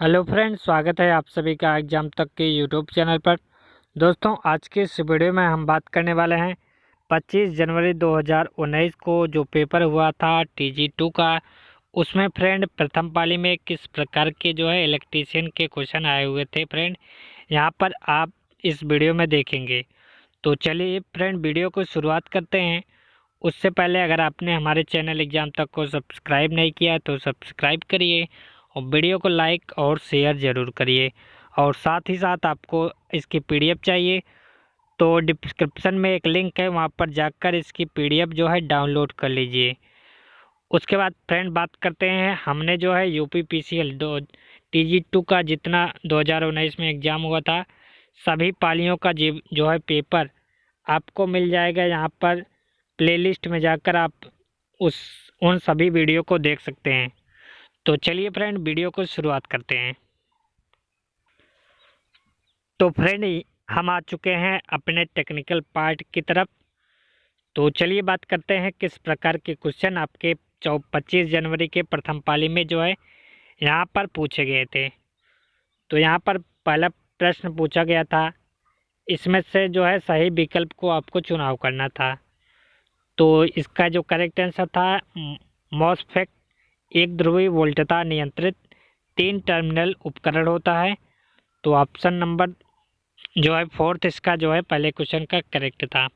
Hello friends, स्वागत है आप सभी का एग्जाम तक के यूट्यूब चैनल पर। दोस्तों, आज के इस वीडियो में हम बात करने वाले हैं 25 जनवरी 2019 को जो पेपर हुआ था TG2 का। उसमें फ्रेंड प्रथम पाली में किस प्रकार के जो है इलेक्ट्रीशियन के क्वेश्चन आए हुए थे फ्रेंड, यहाँ पर आप इस वीडियो में देखेंगे। तो चलिए फ्रेंड, वीडियो को शुरुआत करते हैं। उससे पहले अगर आपने हमारे चैनल एग्जाम तक को सब्सक्राइब नहीं किया तो सब्सक्राइब करिए और वीडियो को लाइक और शेयर ज़रूर करिए। और साथ ही साथ आपको इसकी PDF चाहिए तो डिस्क्रिप्शन में एक लिंक है, वहाँ पर जाकर इसकी PDF जो है डाउनलोड कर लीजिए। उसके बाद फ्रेंड बात करते हैं, हमने जो है UPPCL TG2 का जितना 2019 में एग्ज़ाम हुआ था सभी पालियों का जो है पेपर आपको मिल जाएगा। यहाँ पर प्लेलिस्ट में जाकर आप उस उन सभी वीडियो को देख सकते हैं। तो चलिए फ्रेंड, वीडियो को शुरुआत करते हैं। तो फ्रेंड, हम आ चुके हैं अपने टेक्निकल पार्ट की तरफ। तो चलिए बात करते हैं किस प्रकार के क्वेश्चन आपके 25 जनवरी के प्रथम पाली में जो है यहाँ पर पूछे गए थे। तो यहाँ पर पहला प्रश्न पूछा गया था, इसमें से जो है सही विकल्प को आपको चुनाव करना था। तो इसका जो करेक्ट आंसर था मॉसफेट एक ध्रुवीय वोल्टता नियंत्रित 3 टर्मिनल उपकरण होता है। तो ऑप्शन नंबर जो है फोर्थ इसका जो है पहले क्वेश्चन का करेक्ट था।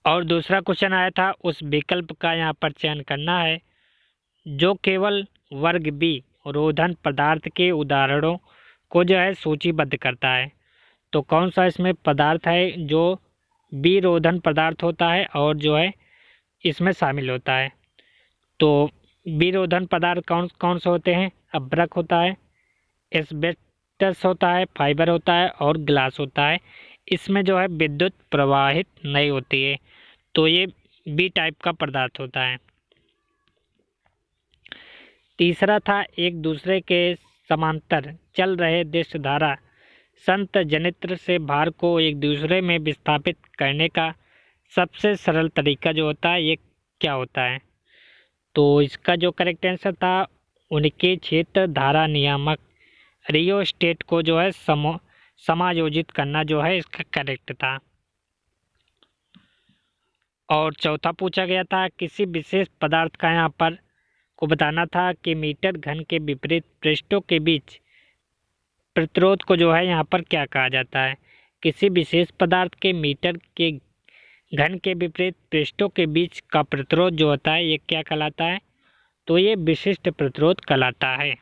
और दूसरा क्वेश्चन आया था, उस विकल्प का यहाँ पर चयन करना है जो केवल वर्ग बी रोधन पदार्थ के उदाहरणों को जो है सूचीबद्ध करता है। तो कौन सा इसमें पदार्थ है जो बी रोधन पदार्थ होता है और जो है इसमें शामिल होता है। तो बी रोधन पदार्थ कौन कौन से होते हैं? अभ्रक होता है, एस्बेस्टस होता है, फाइबर होता है और ग्लास होता है। इसमें जो है विद्युत प्रवाहित नहीं होती है, तो ये बी टाइप का पदार्थ होता है। तीसरा था, एक दूसरे के समांतर चल रहे दिष्ट धारा संत जनित्र से भार को एक दूसरे में विस्थापित करने का सबसे सरल तरीका जो होता है ये क्या होता है? तो इसका जो करेक्ट आंसर था, उनके क्षेत्र धारा नियामक रियोस्टेट को जो है समायोजित करना जो है इसका करेक्ट था। और चौथा पूछा गया था, किसी विशेष पदार्थ का यहाँ पर को बताना था कि मीटर घन के विपरीत पृष्ठों के बीच प्रतिरोध को जो है यहाँ पर क्या कहा जाता है? किसी विशेष पदार्थ के मीटर के घन के विपरीत पृष्ठों के बीच का प्रतिरोध जो होता है ये क्या कहलाता है? तो ये विशिष्ट प्रतिरोध कहलाता है।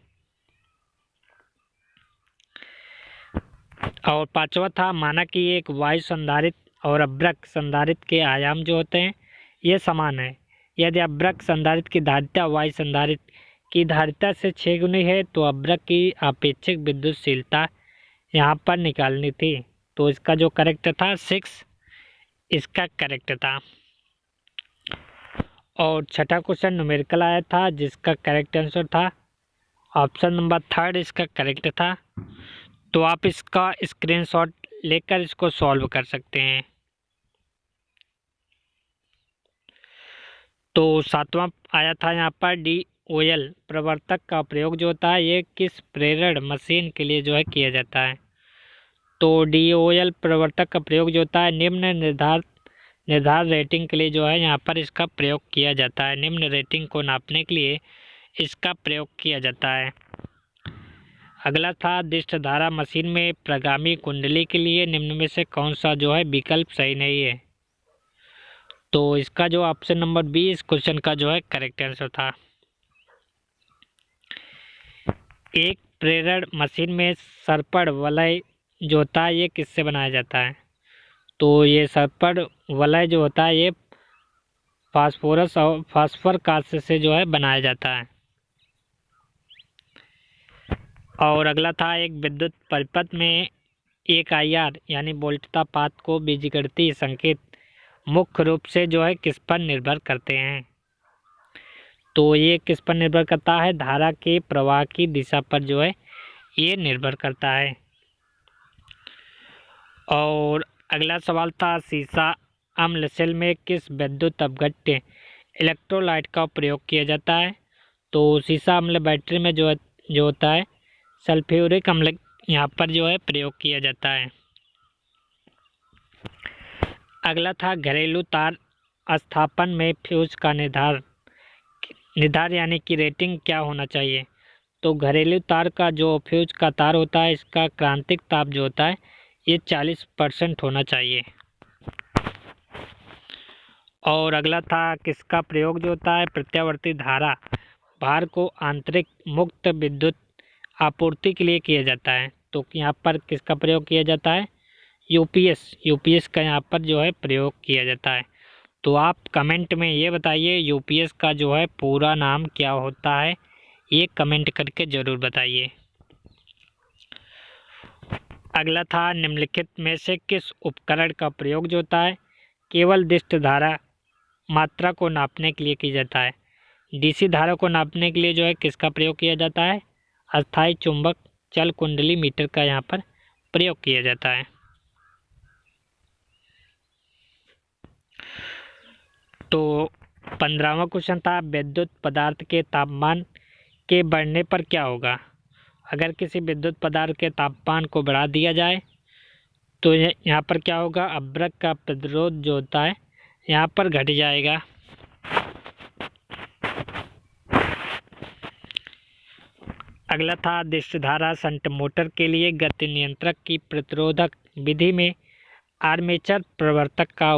और पांचवा था, माना कि एक वायु संधारित्र और अभ्रक संधारित्र के आयाम जो होते हैं ये समान है। यदि अभ्रक संधारित्र की धारिता वायु संधारित्र की धारिता से 6 गुनी है तो अभ्रक की आपेक्षिक विद्युतशीलता यहाँ पर निकालनी थी। तो इसका जो करेक्ट था 6 इसका करेक्ट था। और छठा क्वेश्चन न्यूमेरिकल आया था जिसका करेक्ट आंसर था ऑप्शन नंबर थर्ड इसका करेक्ट था। तो आप इसका स्क्रीनशॉट लेकर इसको सॉल्व कर सकते हैं। तो सातवां आया था यहाँ पर DOL प्रवर्तक का प्रयोग जो होता है ये किस प्रेरण मशीन के लिए जो है किया जाता है? तो DOL प्रवर्तक का प्रयोग जो होता है निम्न निर्धार रेटिंग के लिए जो है यहाँ पर इसका प्रयोग किया जाता है। निम्न रेटिंग को नापने के लिए इसका प्रयोग किया जाता है। अगला था, दिष्ट धारा मशीन में प्रगामी कुंडली के लिए निम्न में से कौन सा जो है विकल्प सही नहीं है? तो इसका जो ऑप्शन नंबर बी इस क्वेश्चन का जो है करेक्ट आंसर था। एक प्रेरण मशीन में सर्पण वलय जो होता है ये किससे बनाया जाता है? तो ये सर्पण वलय जो होता है ये फास्फोरस और फास्फर कांस्य से जो है बनाया जाता है। और अगला था, एक विद्युत परिपथ में एक IR यानी वोल्टता पात को बीजगणितीय संकेत मुख्य रूप से जो है किस पर निर्भर करते हैं? तो ये किस पर निर्भर करता है? धारा के प्रवाह की दिशा पर जो है ये निर्भर करता है। और अगला सवाल था, सीसा अम्ल सेल में किस विद्युत अपघट्य इलेक्ट्रोलाइट का प्रयोग किया जाता है? तो सीसा अम्ल बैटरी में जो है जो होता है सल्फ्यूरिक अम्ल यहाँ पर जो है प्रयोग किया जाता है। अगला था घरेलू तार स्थापन में फ्यूज का निर्धार यानी कि रेटिंग क्या होना चाहिए। तो घरेलू तार का जो फ्यूज का तार होता है इसका क्रांतिक ताप जो होता है ये 40% होना चाहिए। और अगला था किसका प्रयोग जो होता है प्रत्यावर्ती धारा भार को आंतरिक मुक्त विद्युत आपूर्ति के लिए किया जाता है। तो यहाँ पर किसका प्रयोग किया जाता है यूपीएस का यहाँ पर जो है प्रयोग किया जाता है। तो आप कमेंट में ये बताइए यूपीएस का जो है पूरा नाम क्या होता है, ये कमेंट करके ज़रूर बताइए। अगला था निम्नलिखित में से किस उपकरण का प्रयोग जो होता है केवल दिष्ट धारा मात्रा को नापने के लिए किया जाता है। डीसी धारा को नापने के लिए जो है किसका प्रयोग किया जाता है अस्थायी चुंबक चल कुंडली मीटर का यहाँ पर प्रयोग किया जाता है। तो 15वां क्वेश्चन था विद्युत पदार्थ के तापमान के बढ़ने पर क्या होगा। अगर किसी विद्युत पदार्थ के तापमान को बढ़ा दिया जाए तो यहाँ पर क्या होगा अभ्रक का प्रतिरोध जो होता है यहाँ पर घट जाएगा। अगला था दिष्टधारा शंट मोटर के लिए गति नियंत्रक की प्रतिरोधक विधि में आर्मेचर प्रवर्तक का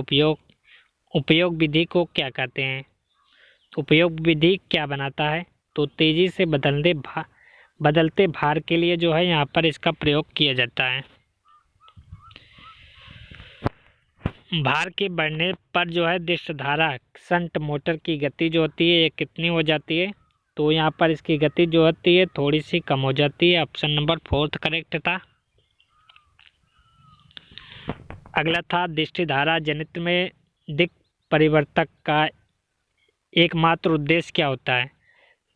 उपयोग विधि को क्या कहते हैं। उपयोग विधि क्या बनाता है तो तेजी से बदलते भार के लिए जो है यहाँ पर इसका प्रयोग किया जाता है। भार के बढ़ने पर जो है दिष्टधारा शंट मोटर की गति जो होती है ये कितनी हो जाती है तो यहाँ पर इसकी गति जो होती है थोड़ी सी कम हो जाती है। ऑप्शन नंबर 4 करेक्ट था। अगला था दिष्टधारा जनित में दिक् परिवर्तक का एकमात्र उद्देश्य क्या होता है।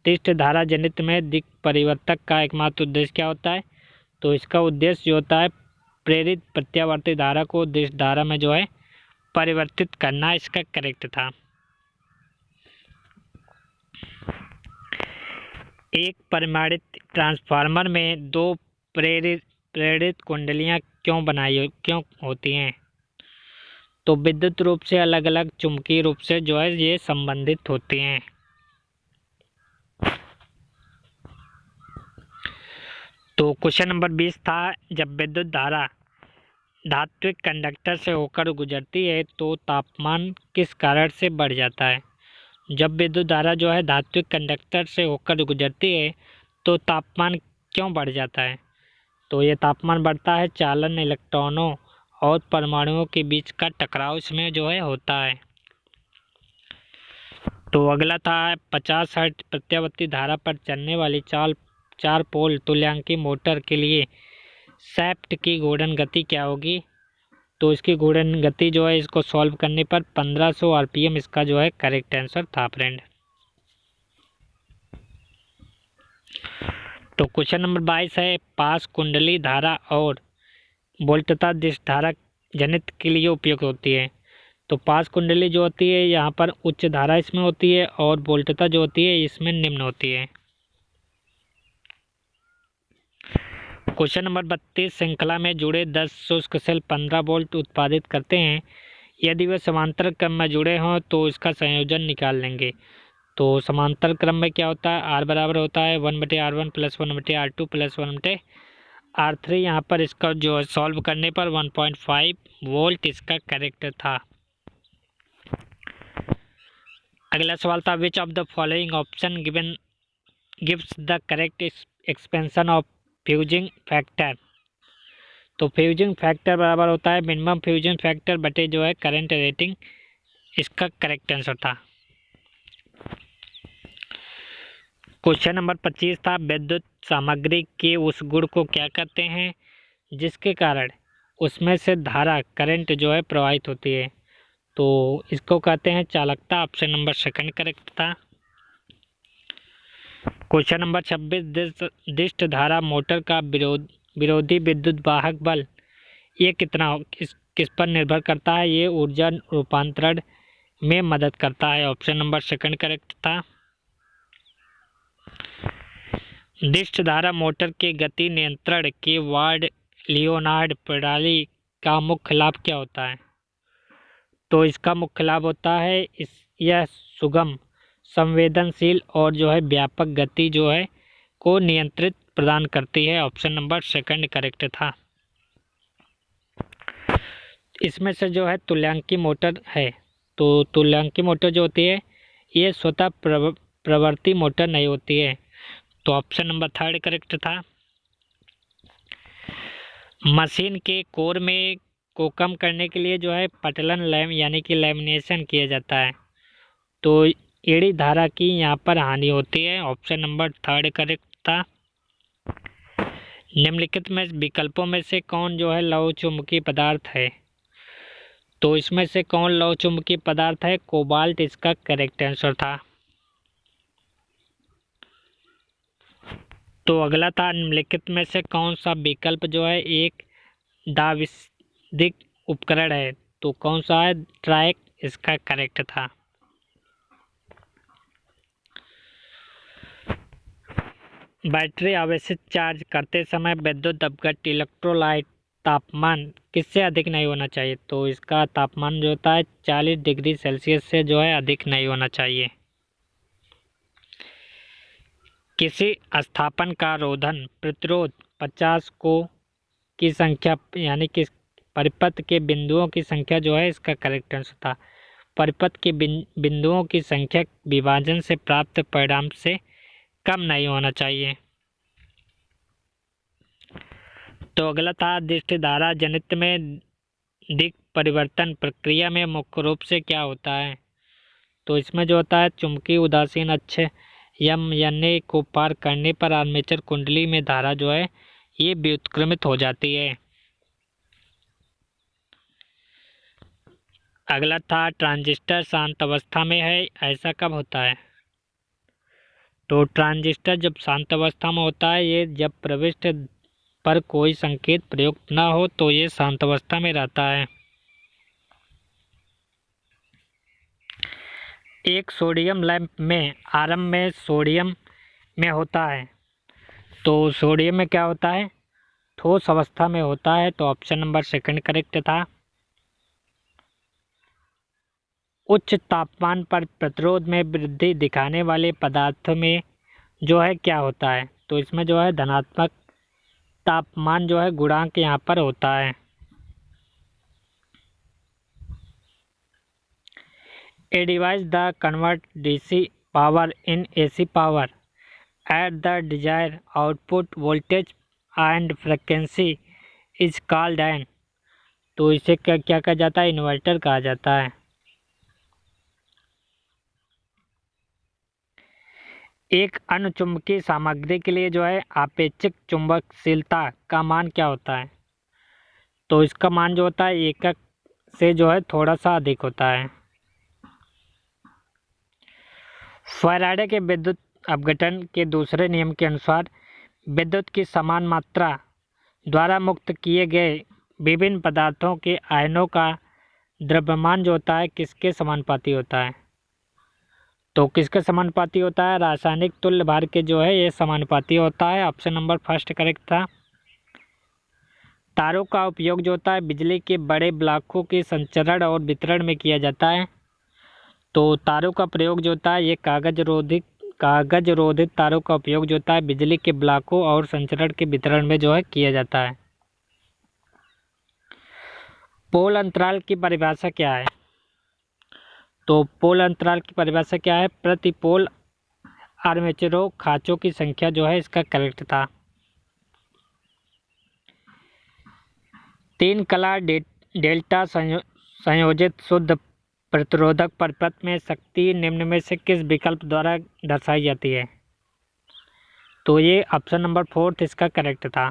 दिष्टधारा जनित में दिक् परिवर्तक का एकमात्र उद्देश्य क्या होता है तो इसका उद्देश्य जो होता है प्रेरित प्रत्यावर्ती धारा को दिष्ट धारा में जो है परिवर्तित करना इसका करेक्ट था। एक परिमाणित ट्रांसफार्मर में दो प्रेरित कुंडलियां क्यों होती हैं तो विद्युत रूप से अलग अलग चुंबकीय रूप से जो है ये संबंधित होती हैं। तो क्वेश्चन नंबर 20 था जब विद्युत धारा धात्विक कंडक्टर से होकर गुजरती है तो तापमान किस कारण से बढ़ जाता है। जब विद्युत धारा जो है धात्विक कंडक्टर से होकर गुजरती है तो तापमान क्यों बढ़ जाता है तो ये तापमान बढ़ता है चालन इलेक्ट्रॉनों और परमाणुओं के बीच का टकराव इसमें जो है होता है। तो अगला था 50 हर्ट्ज प्रत्यावर्ती धारा पर चलने वाली 4 पोल तुल्यांकी मोटर के लिए शाफ्ट की घूर्णन गति क्या होगी तो इसकी घूर्णन गति जो है इसको सॉल्व करने पर 1500 आरपीएम इसका जो है करेक्ट आंसर था फ्रेंड। तो क्वेश्चन नंबर 22 है पास कुंडली धारा और वोल्टता दिष्ट धारा जनित के लिए उपयोग होती है। तो पास कुंडली जो होती है यहाँ पर उच्च धारा इसमें होती है और वोल्टता जो होती है इसमें निम्न होती है। क्वेश्चन नंबर 32 श्रृंखला में जुड़े 10 शुष्क सेल 15 वोल्ट उत्पादित करते हैं। यदि वे समांतर क्रम में जुड़े हों तो इसका संयोजन निकाल लेंगे। तो समांतर क्रम में क्या होता है आर बराबर होता है 1/R1 + 1/R2 + 1/R3। यहाँ पर इसका जो सॉल्व करने पर 1.5 वोल्ट इसका करेक्ट था। अगला सवाल था विच of the following option gives the correct expansion of fusing factor. तो फ्यूजिंग फैक्टर बराबर होता है मिनिमम फ्यूजन फैक्टर बटे जो है करंट रेटिंग, इसका करेक्ट आंसर था। क्वेश्चन नंबर 25 था विद्युत सामग्री के उस गुण को क्या कहते हैं जिसके कारण उसमें से धारा करंट जो है प्रवाहित होती है। तो इसको कहते हैं चालकता। ऑप्शन नंबर सेकंड करेक्ट था। क्वेश्चन नंबर 26 दिष्ट धारा मोटर का विरोधी विद्युत वाहक बल ये किस पर निर्भर करता है। ये ऊर्जा रूपांतरण में मदद करता है। ऑप्शन नंबर सेकंड करेक्ट था। दिष्ट धारा मोटर के गति नियंत्रण के वार्ड लियोनार्ड प्रणाली का मुख्य लाभ क्या होता है? तो इसका मुख्य लाभ होता है यह सुगम, संवेदनशील और जो है व्यापक गति जो है को नियंत्रित प्रदान करती है। ऑप्शन नंबर सेकंड करेक्ट था। इसमें से जो है तुल्यांकी मोटर है, तो तुल्यांकी मोटर जो होती है ये स्वतः प्रवर्ती मोटर नहीं होती है, तो ऑप्शन नंबर थर्ड करेक्ट था। मशीन के कोर में को कम करने के लिए जो है पटलन लैम यानी कि लैमिनेशन किया जाता है, तो एड़ी धारा की यहाँ पर हानि होती है। ऑप्शन नंबर थर्ड करेक्ट था। निम्नलिखित में विकल्पों में से कौन जो है लौह चुंबकीय पदार्थ है? तो इसमें से कौन लौह चुंबकीय पदार्थ है? कोबाल्ट इसका करेक्ट आंसर था। तो अगला था निम्नलिखित में से कौन सा विकल्प जो है एक दाविदिक उपकरण है? तो कौन सा है? ट्रैक इसका करेक्ट था। बैटरी आवेशित चार्ज करते समय विद्युत अपघट इलेक्ट्रोलाइट तापमान किससे अधिक नहीं होना चाहिए? तो इसका तापमान जो होता है 40 डिग्री सेल्सियस से जो है अधिक नहीं होना चाहिए। किसी स्थापन का रोधन प्रतिरोध 50 को की संख्या यानी कि परिपथ के बिंदुओं की संख्या जो है इसका करेक्ट आंसर था। परिपथ के बिंदुओं की संख्या विभाजन से प्राप्त परिणाम से कम नहीं होना चाहिए। तो अगला था दृष्टि धारा जनित्र में दिक् परिवर्तन प्रक्रिया में मुख्य रूप से क्या होता है? तो इसमें जो होता है चुंबकीय उदासीन अक्ष यम को पार करने पर आर्मेचर कुंडली में धारा जो है ये व्युत्क्रमित हो जाती है। अगला था ट्रांजिस्टर शांत अवस्था में है, ऐसा कब होता है? तो ट्रांजिस्टर जब शांत अवस्था में होता है, ये जब प्रविष्ट पर कोई संकेत प्रयुक्त न हो तो ये शांत अवस्था में रहता है। एक सोडियम लैंप में आरंभ में सोडियम में होता है, तो सोडियम में क्या होता है? ठोस अवस्था में होता है, तो ऑप्शन नंबर सेकंड करेक्ट था। उच्च तापमान पर प्रतिरोध में वृद्धि दिखाने वाले पदार्थ में जो है क्या होता है? तो इसमें जो है धनात्मक तापमान जो है गुणांक यहाँ पर होता है। A device that converts DC power in AC power at the desired output voltage and frequency is called an, तो इसे क्या क्या कहा जाता है? इन्वर्टर कहा जाता है। एक अनुचुंबकीय सामग्री के लिए जो है आपेक्षिक चुंबकशीलता का मान क्या होता है? तो इसका मान जो होता है एकक से जो है थोड़ा सा अधिक होता है। फैराडे के विद्युत अपघटन के दूसरे नियम के अनुसार विद्युत की समान मात्रा द्वारा मुक्त किए गए विभिन्न पदार्थों के आयनों का द्रव्यमान जो होता है किसके समानुपाती होता है? तो किसके समानुपाती होता है? रासायनिक तुल्य भार के जो है ये समानुपाती होता है। ऑप्शन नंबर फर्स्ट करेक्ट था। तारों का उपयोग जो होता है बिजली के बड़े ब्लॉकों के संचरण और वितरण में किया जाता है, तो तारों का प्रयोग जो होता है ये कागज रोधित तारों का उपयोग जो होता है बिजली के ब्लॉकों और संचरण के वितरण में जो है किया जाता है। पोल अंतराल की परिभाषा क्या है? तो पोल अंतराल की परिभाषा क्या है? प्रति पोल आर्मेचरों खांचों की संख्या जो है इसका करेक्ट था। 3 कला डेल्टा संयोजित शुद्ध प्रतिरोधक परिपथ में शक्ति निम्न में से किस विकल्प द्वारा दर्शाई जाती है? तो ये ऑप्शन नंबर फोर्थ इसका करेक्ट था।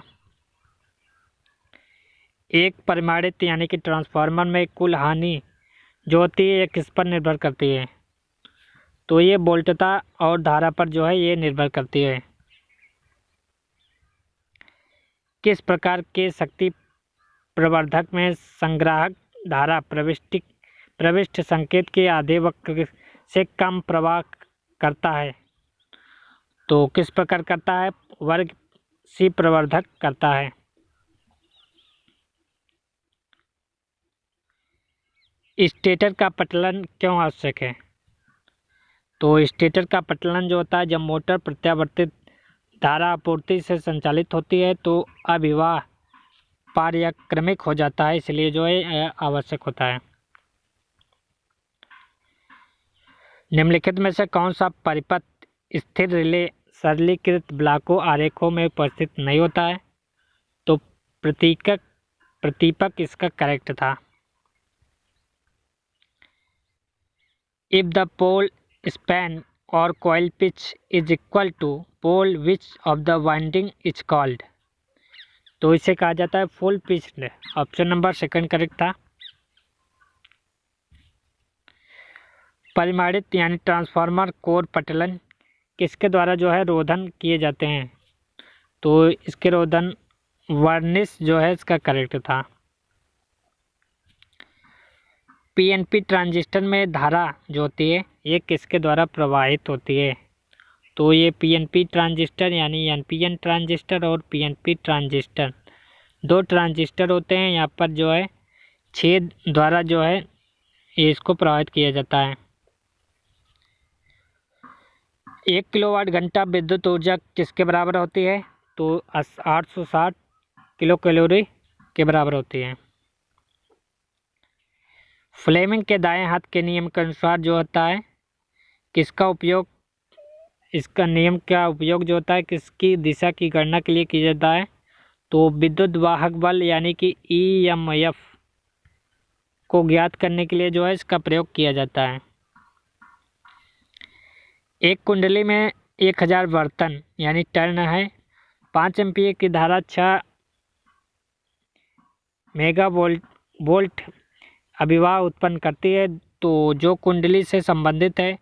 एक परिमाणित यानी कि ट्रांसफार्मर में कुल हानि जो होती है ये किस पर निर्भर करती है? तो ये वोल्टता और धारा पर जो है ये निर्भर करती है। किस प्रकार के शक्ति प्रवर्धक में संग्राहक धारा प्रविष्ट संकेत के आधे वक्र से कम प्रवाह करता है? तो किस प्रकार करता है? वर्ग सी प्रवर्धक करता है। स्टेटर का पटलन क्यों आवश्यक है? तो स्टेटर का पटलन जो होता है, जब मोटर प्रत्यावर्तित धारा आपूर्ति से संचालित होती है तो अभिवाह पारक्रमिक हो जाता है, इसलिए जो है आवश्यक होता है। निम्नलिखित में से कौन सा परिपथ स्थिर रिले सरलीकृत ब्लॉकों आरेखों में उपस्थित नहीं होता है? तो प्रतीपक इसका करेक्ट था। इफ द पोल स्पैन और coil pitch is equal to pole which of the winding is called? तो इसे कहा जाता है full pitched. Option number second correct था। परिमाणित यानी ट्रांसफार्मर कोर पटलन किसके द्वारा जो है रोधन किए जाते हैं? तो इसके रोधन वर्निश जो है इसका करेक्ट था। पीएनपी ट्रांजिस्टर में धारा जो होती है ये किसके द्वारा प्रवाहित होती है? तो ये पीएनपी ट्रांजिस्टर यानी एनपीएन ट्रांजिस्टर और पीएनपी ट्रांजिस्टर दो ट्रांजिस्टर होते हैं। यहाँ पर जो है छेद द्वारा जो है ये इसको प्रवाहित किया जाता है। 1 किलोवाट घंटा विद्युत ऊर्जा किसके बराबर होती है? तो 860 किलो कैलोरी के बराबर होती है। फ्लेमिंग के दाएं हाथ के नियम के अनुसार जो होता है किसका उपयोग, इसका नियम का उपयोग जो होता है किसकी दिशा की गणना के लिए किया जाता है? तो विद्युत वाहक बल यानी कि ईएमएफ को ज्ञात करने के लिए जो है इसका प्रयोग किया जाता है। एक कुंडली में 1000 बर्तन यानी टर्न है। 5 एम्पीयर की धारा 6 मेगा वोल्ट अभिवाह उत्पन्न करती है। तो जो कुंडली से संबंधित है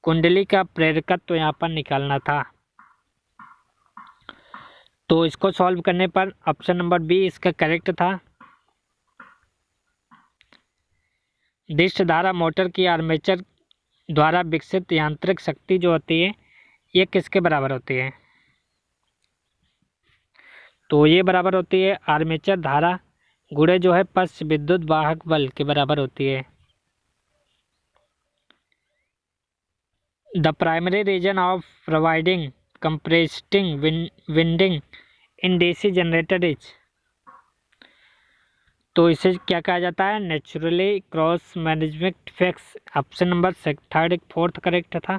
कुंडली का प्रेरकत्व तो यहाँ पर निकालना था। तो इसको सॉल्व करने पर ऑप्शन नंबर बी इसका करेक्ट था। दिष्ट धारा मोटर की आर्मेचर द्वारा विकसित यांत्रिक शक्ति जो होती है ये किसके बराबर होती है? तो ये बराबर होती है आर्मेचर धारा गुणे जो है पश्च विद्युत वाहक बल के बराबर होती है। The primary reason of providing compressing winding in DC generator is? तो इसे क्या कहा जाता है? Naturally cross management effects. Option number third fourth correct था।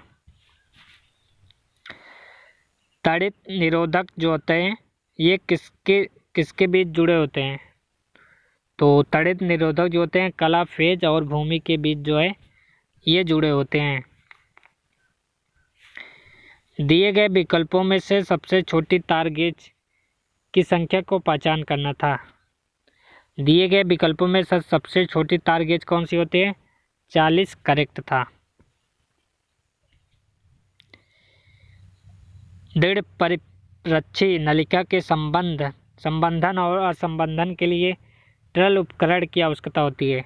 ताड़ित निरोधक जो होते हैं ये किसके बीच जुड़े होते हैं? तो ताड़ित निरोधक जो होते हैं कला फेज और भूमि के बीच जो है ये जुड़े होते हैं। दिए गए विकल्पों में से सबसे छोटी तार गेज की संख्या को पहचान करना था। दिए गए विकल्पों में से सबसे छोटी तार गेज कौन सी होती है? 40 करेक्ट था। दृढ़ परिरक्षी नलिका के संबंधन और असंबंधन के लिए ट्रल उपकरण की आवश्यकता होती है।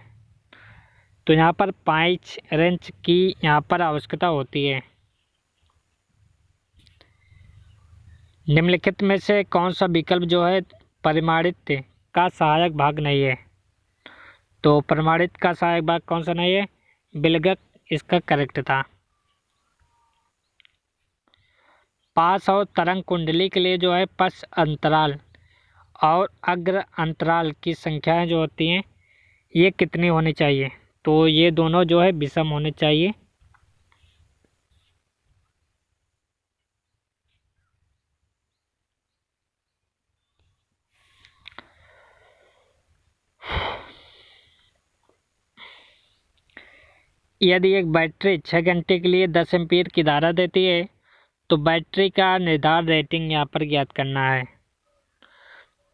तो यहाँ पर पाइच रेंच की यहाँ पर आवश्यकता होती है। निम्नलिखित में से कौन सा विकल्प जो है परिमाणित का सहायक भाग नहीं है? तो परिमाणित का सहायक भाग कौन सा नहीं है? विलगक इसका करेक्ट था। पास और तरंग कुंडली के लिए जो है पश अंतराल और अग्र अंतराल की संख्याएं जो होती हैं ये कितनी होनी चाहिए? तो ये दोनों जो है विषम होने चाहिए। यदि एक बैटरी 6 घंटे के लिए 10 एम्पीयर की धारा देती है तो बैटरी का निर्धारित रेटिंग यहाँ पर ज्ञात करना है।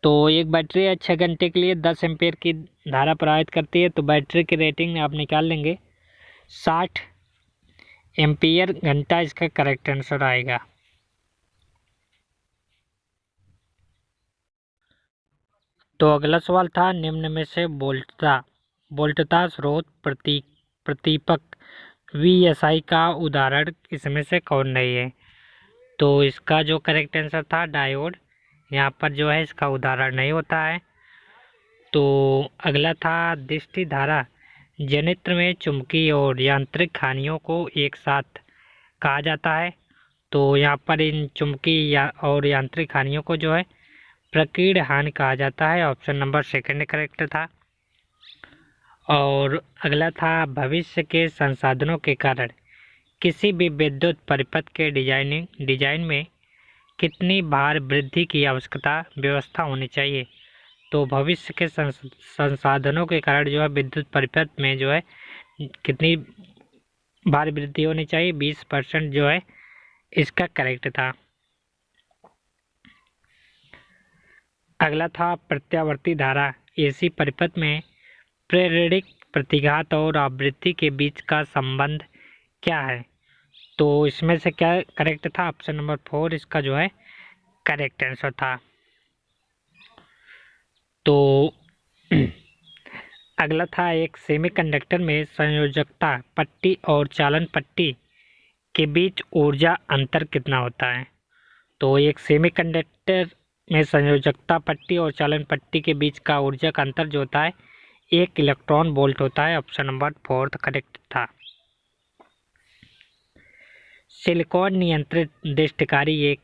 तो एक बैटरी 6 घंटे के लिए 10 एम्पीयर की धारा प्रवाहित करती है तो बैटरी की रेटिंग आप निकाल लेंगे 60 एम्पीयर घंटा इसका करेक्ट आंसर आएगा। तो अगला सवाल था निम्न में से वोल्टता स्रोत प्रतीपक वीएसआई का उदाहरण इसमें से कौन नहीं है? तो इसका जो करेक्ट आंसर था डायोड। यहाँ पर जो है इसका उदाहरण नहीं होता है। तो अगला था दृष्टि धारा जनित्र में चुंबकीय और यांत्रिक हानियों को एक साथ कहा जाता है। तो यहाँ पर इन चुंबकीय और यांत्रिक हानियों को जो है प्रकीर्ण हानि कहा जाता है। ऑप्शन नंबर सेकंड करेक्ट था। और अगला था भविष्य के संसाधनों के कारण किसी भी विद्युत परिपथ के डिजाइन में कितनी भार वृद्धि की आवश्यकता व्यवस्था होनी चाहिए। तो भविष्य के संसाधनों के कारण जो है विद्युत परिपथ में जो है कितनी भार वृद्धि होनी चाहिए, 20% जो है इसका करेक्ट था। अगला था प्रत्यावर्ती धारा एसी परिपथ में प्रेरणिक प्रतिघात और आवृत्ति के बीच का संबंध क्या है। तो इसमें से क्या करेक्ट था, ऑप्शन नंबर 4 इसका जो है करेक्ट आंसर था। तो अगला था एक सेमीकंडक्टर में संयोजकता पट्टी और चालन पट्टी के बीच ऊर्जा अंतर कितना होता है। तो एक सेमीकंडक्टर में संयोजकता पट्टी और चालन पट्टी के बीच का ऊर्जा का अंतर जो होता है 1 इलेक्ट्रॉन वोल्ट होता है। ऑप्शन नंबर 4 करेक्ट था। सिलिकॉन नियंत्रित दृष्टिकारी ये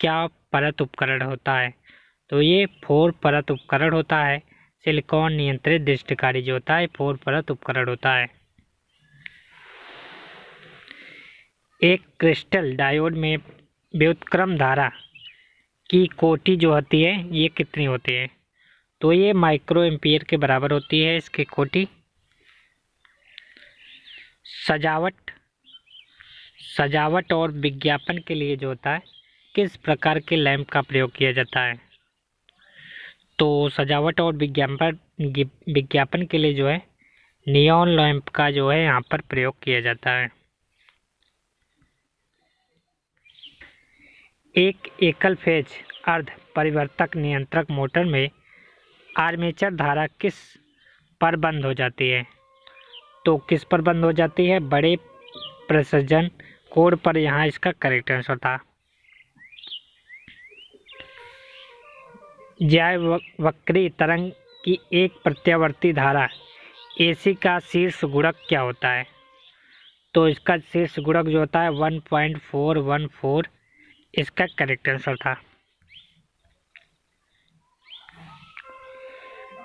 क्या परत उपकरण होता है। तो ये 4 परत उपकरण होता है। सिलिकॉन नियंत्रित दृष्टिकारी जो होता है 4 परत उपकरण होता है। एक क्रिस्टल डायोड में व्युत्क्रम धारा की कोटि जो होती है ये कितनी होती है। तो ये माइक्रो एम्पियर के बराबर होती है इसकी कोटि। सजावट और विज्ञापन के लिए जो होता है किस प्रकार के लैंप का प्रयोग किया जाता है। तो सजावट और विज्ञापन के लिए जो है नियॉन लैंप का जो है यहाँ पर प्रयोग किया जाता है। एक एकल फेज अर्ध परिवर्तक नियंत्रक मोटर में आर्मेचर धारा किस पर बंद हो जाती है। तो किस पर बंद हो जाती है, बड़े प्रेसिजन कोड पर। यहाँ इसका करेक्ट आंसर था। ज्यावक्री तरंग की एक प्रत्यावर्ती धारा एसी का शीर्ष गुणक क्या होता है। तो इसका शीर्ष गुणक जो होता है 1.414 इसका करेक्ट आंसर था।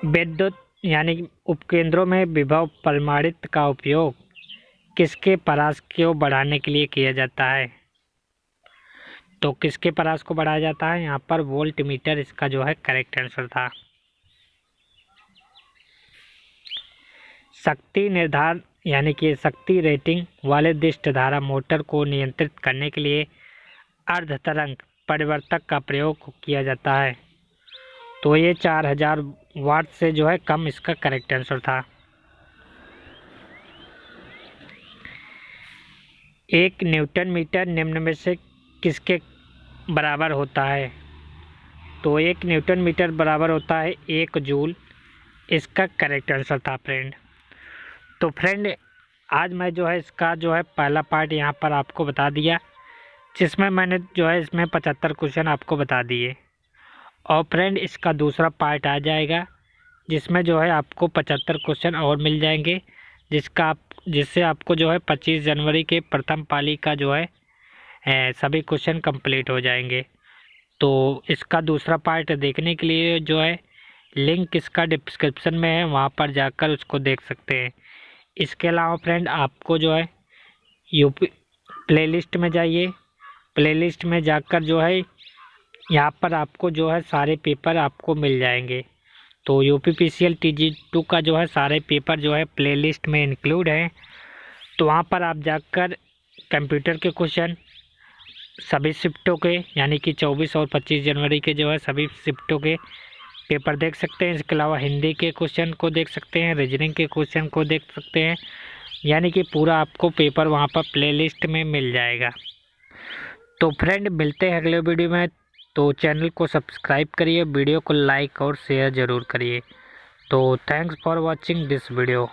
विद्युत यानी उपकेंद्रों में विभव परिमाणित का उपयोग किसके परास को बढ़ाने के लिए किया जाता है। तो किसके परास को बढ़ाया जाता है, यहाँ पर वोल्ट मीटर इसका जो है करेक्ट आंसर था। शक्ति निर्धारण यानी कि शक्ति रेटिंग वाले दृष्टि धारा मोटर को नियंत्रित करने के लिए अर्ध तरंग परिवर्तक का प्रयोग किया जाता है। तो ये 4000 वाट से जो है कम इसका करेक्ट आंसर था। एक न्यूटन मीटर निम्न में से किसके बराबर होता है। तो एक न्यूटन मीटर बराबर होता है 1 जूल इसका करेक्ट आंसर था फ्रेंड। तो फ्रेंड आज मैं जो है इसका जो है पहला पार्ट यहाँ पर आपको बता दिया, जिसमें मैंने जो है इसमें 75 क्वेश्चन आपको बता दिए। और फ्रेंड इसका दूसरा पार्ट आ जाएगा जिसमें जो है आपको 75 क्वेश्चन और मिल जाएंगे, जिससे आपको जो है 25 जनवरी के प्रथम पाली का जो है सभी क्वेश्चन कंप्लीट हो जाएंगे। तो इसका दूसरा पार्ट देखने के लिए जो है लिंक इसका डिस्क्रिप्शन में है, वहाँ पर जाकर उसको देख सकते हैं। इसके अलावा फ्रेंड आपको जो है यूपी प्लेलिस्ट में जाइए, प्लेलिस्ट में जाकर जो है यहाँ पर आपको जो है सारे पेपर आपको मिल जाएंगे। तो UPPCL TG2 का जो है सारे पेपर जो है प्लेलिस्ट में इंक्लूड है। तो वहाँ पर आप जाकर कंप्यूटर के क्वेश्चन सभी शिफ्टों के यानी कि 24 और 25 जनवरी के जो है सभी शिफ्टों के पेपर देख सकते हैं। इसके अलावा हिंदी के क्वेश्चन को देख सकते हैं, रीजनिंग के क्वेश्चन को देख सकते हैं, यानी कि पूरा आपको पेपर वहाँ पर प्लेलिस्ट में मिल जाएगा। तो फ्रेंड मिलते हैं अगले वीडियो में। तो चैनल को सब्सक्राइब करिए, वीडियो को लाइक और शेयर ज़रूर करिए। तो thanks for watching this video.